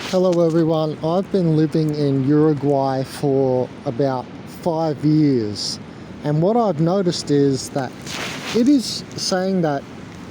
Hello everyone, I've been living in Uruguay for about 5 years, and what I've noticed is that it is saying that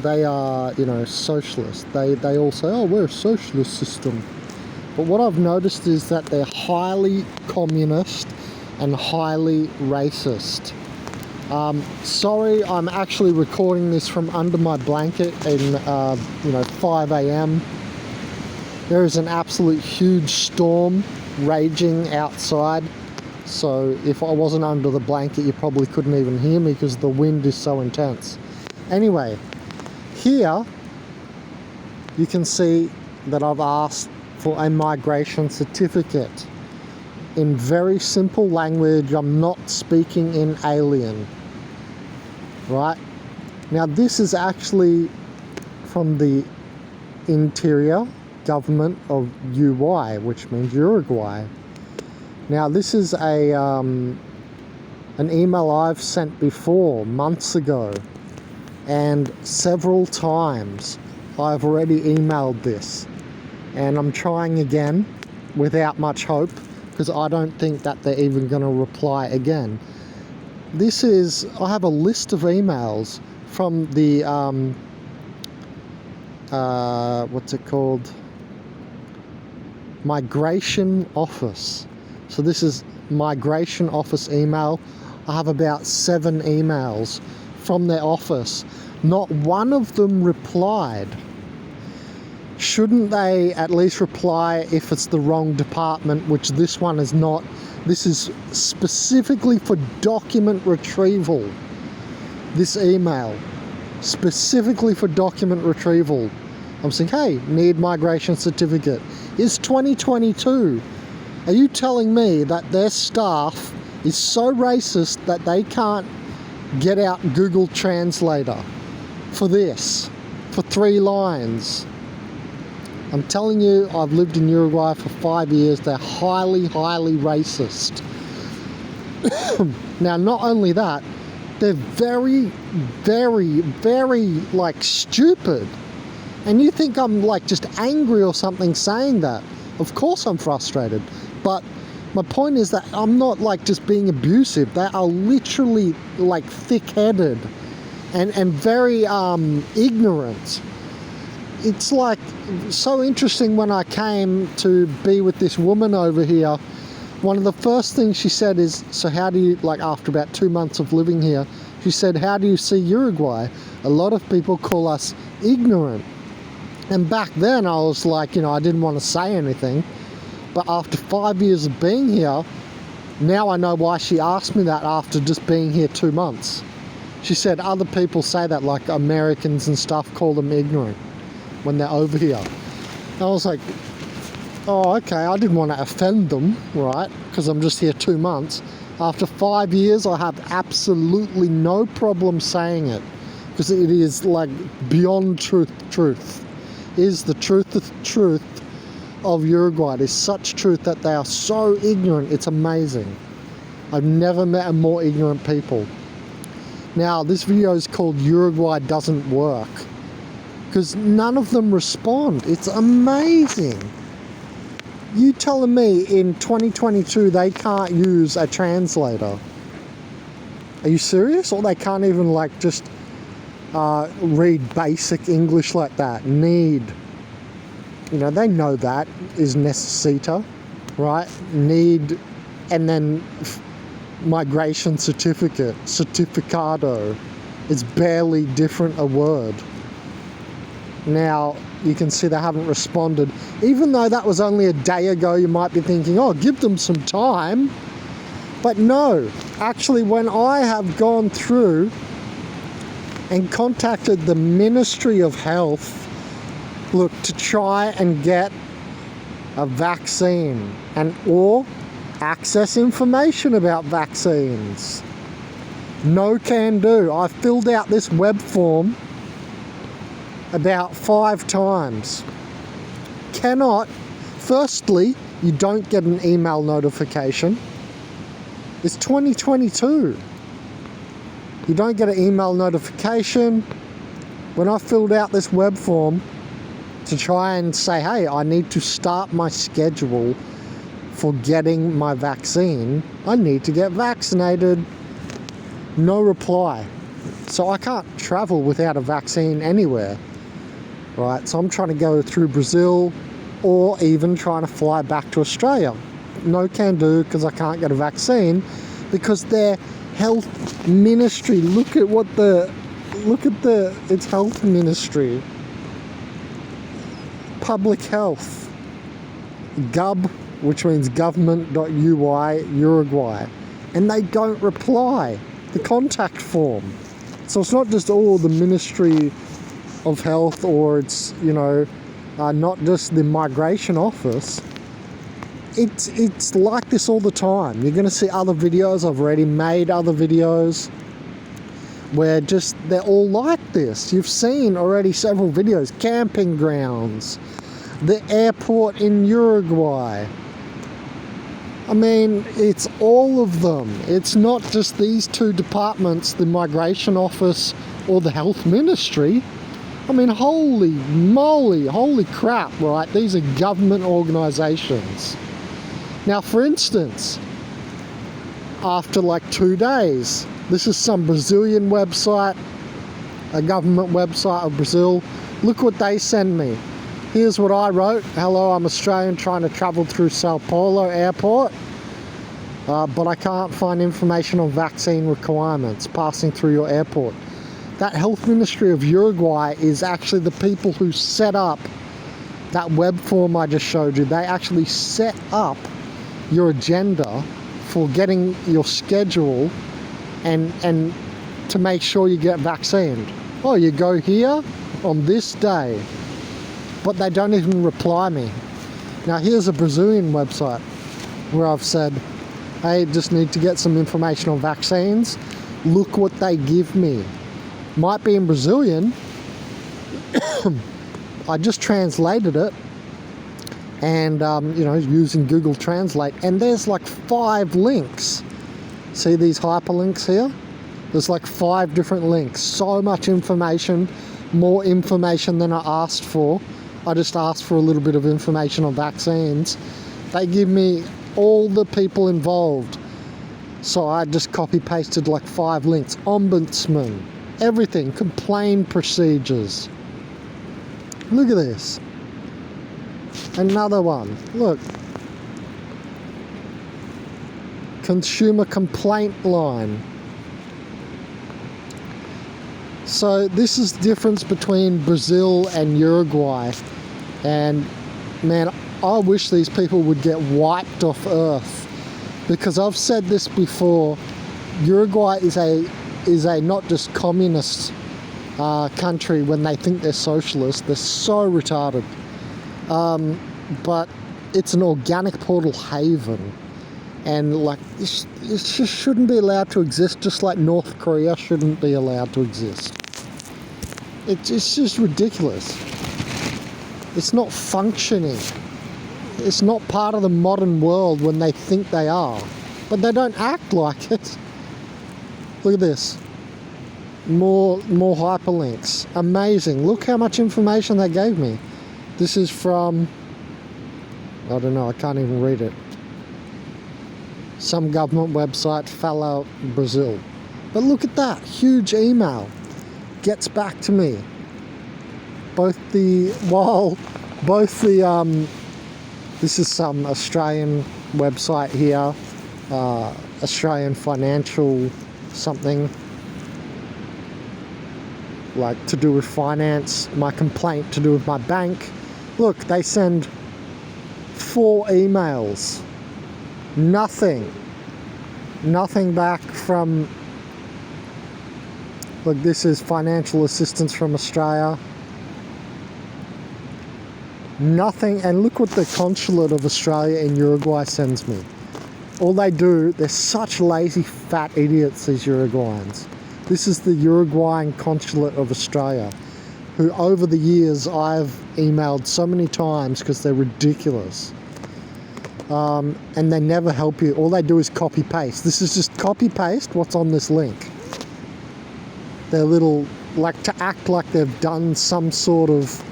they are, socialist. They all say, oh, we're a socialist system. But what I've noticed is that they're highly communist and highly racist. Sorry, I'm actually recording this from under my blanket in 5 a.m. There is an absolute huge storm raging outside, so if I wasn't under the blanket you probably couldn't even hear me because the wind is so intense. Anyway, here you can see that I've asked for a migration certificate. In very simple language, I'm not speaking in alien. Right? Now this is actually from the interior government of UY, which means Uruguay. Now this is an email I've sent before, months ago, and several times I've already emailed this, and I'm trying again without much hope because I don't think that they're even going to reply again. I have a list of emails from the what's it called? Migration office. So this is migration office email. I have about 7 emails from their office. Not one of them replied. Shouldn't they at least reply if it's the wrong department, which this one is not? This is specifically for document retrieval. This email, specifically for document retrieval. I'm saying, hey, need migration certificate. It's 2022. Are you telling me that their staff is so racist that they can't get out Google Translator for this, for 3 lines? I'm telling you, I've lived in Uruguay for 5 years. They're highly, highly racist. Now, not only that, they're very, very, very, stupid. And you think I'm, just angry or something saying that. Of course I'm frustrated. But my point is that I'm not, just being abusive. They are literally, thick-headed and very ignorant. It's so interesting. When I came to be with this woman over here, one of the first things she said is, so how do you, after about 2 months of living here, she said, how do you see Uruguay? A lot of people call us ignorant. And back then I was I didn't want to say anything. But after 5 years of being here, now I know why she asked me that after just being here 2 months. She said other people say that, Americans and stuff call them ignorant when they're over here. And I was like, oh, okay, I didn't want to offend them, right? Because I'm just here 2 months. After 5 years, I have absolutely no problem saying it. Because it is, beyond truth. It is the truth of Uruguay. It is such truth that they are so ignorant. It's amazing. I've never met a more ignorant people. Now, this video is called Uruguay Doesn't Work. Because none of them respond. It's amazing. You telling me in 2022 they can't use a translator? Are you serious? Or they can't even just read basic English like that? Need. They know that is necessita, right? Need, and then migration certificate, certificado. It's barely different a word. Now, you can see they haven't responded. Even though that was only a day ago, you might be thinking, oh, give them some time. But no, actually, when I have gone through and contacted the Ministry of Health, to try and get a vaccine or access information about vaccines, no can do. I filled out this web form about 5 times. Cannot. Firstly, you don't get an email notification. It's 2022. You don't get an email notification. When I filled out this web form, to try and say, hey, I need to start my schedule for getting my vaccine. I need to get vaccinated. No reply. So I can't travel without a vaccine anywhere, right? So I'm trying to go through Brazil or even trying to fly back to Australia. No can do, because I can't get a vaccine, because their health ministry, look at its health ministry. Public health. Gov, which means government.ui, Uruguay. And they don't reply. The contact form. So it's not just the Ministry of Health, or it's, not just the Migration Office. It's like this all the time. You're going to see other videos. I've already made other videos where they're all like this. You've seen already several videos. Camping grounds. The airport in Uruguay. I mean, it's all of them. It's not just these two departments, the Migration Office or the Health Ministry. I mean, holy moly, holy crap, right? These are government organisations. Now, for instance, after like 2 days, this is some Brazilian website, a government website of Brazil. Look what they send me. Here's what I wrote. Hello, I'm Australian trying to travel through Sao Paulo airport, but I can't find information on vaccine requirements passing through your airport. That Health Ministry of Uruguay is actually the people who set up that web form I just showed you. They actually set up your agenda for getting your schedule and to make sure you get vaccinated. Oh, you go here on this day. But they don't even reply me. Now here's a Brazilian website where I've said, hey, just need to get some information on vaccines. Look what they give me. Might be in Brazilian. I just translated it and, using Google Translate. And there's like 5 links. See these hyperlinks here? There's like 5 different links. So much information, more information than I asked for. I just asked for a little bit of information on vaccines. They give me all the people involved. So I just copy pasted like 5 links. Ombudsman, everything, complaint procedures. Look at this. Another one, look. Consumer complaint line. So this is the difference between Brazil and Uruguay. And man, I wish these people would get wiped off Earth, because I've said this before. Uruguay is a not just communist country when they think they're socialist. They're so retarded. But it's an organic portal haven. And like, it just shouldn't be allowed to exist, just like North Korea shouldn't be allowed to exist. It's just ridiculous. It's not functioning. It's not part of the modern world when they think they are. But they don't act like it. Look at this. More hyperlinks. Amazing. Look how much information they gave me. This is from, I don't know, I can't even read it. Some government website, Fala, Brazil. But look at that, huge email. Gets back to me. This is some Australian website here, Australian financial something, like to do with finance, my complaint to do with my bank. Look, they send 4 emails. Nothing back from, look, this is financial assistance from Australia. Nothing, and look what the consulate of Australia in Uruguay sends me. All they do, they're such lazy fat idiots, these Uruguayans. This is the Uruguayan consulate of Australia, who over the years I've emailed so many times because they're ridiculous. And they never help you. All they do is copy paste. This is just copy paste what's on this link. They're little, like, to act like they've done some sort of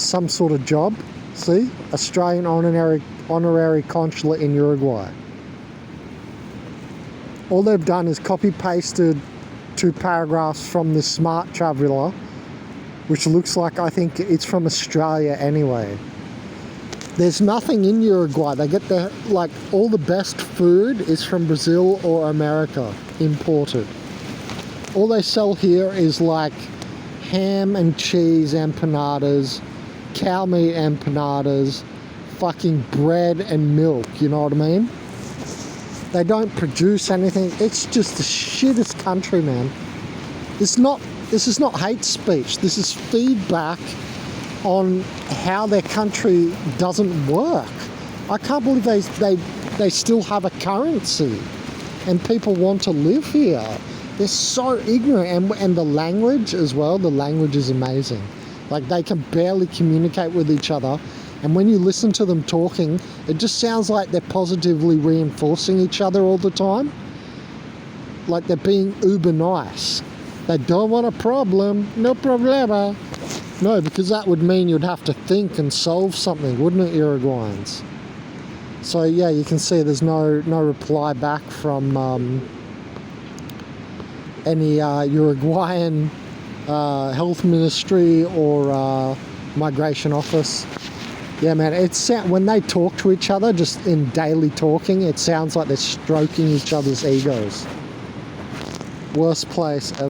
some sort of job. See? Australian honorary consulate in Uruguay. All they've done is copy-pasted 2 paragraphs from this smart traveller, which looks like, I think it's from Australia anyway. There's nothing in Uruguay. They get their, like, all the best food is from Brazil or America, imported. All they sell here is like ham and cheese empanadas, cow meat empanadas, fucking bread and milk, you know what I mean? They don't produce anything. It's just the shittest country, man. This is not hate speech. This is feedback on how their country doesn't work. I can't believe they still have a currency and people want to live here. They're so ignorant, and the language as well, the language is amazing. Like, they can barely communicate with each other, and when you listen to them talking, it just sounds like they're positively reinforcing each other all the time. Like they're being uber nice. They don't want a problem, no problema. No, because that would mean you'd have to think and solve something, wouldn't it, Uruguayans? So yeah, you can see there's no reply back from any Uruguayan health ministry or migration office. Yeah, man, when they talk to each other, just in daily talking, it sounds like they're stroking each other's egos. Worst place ever.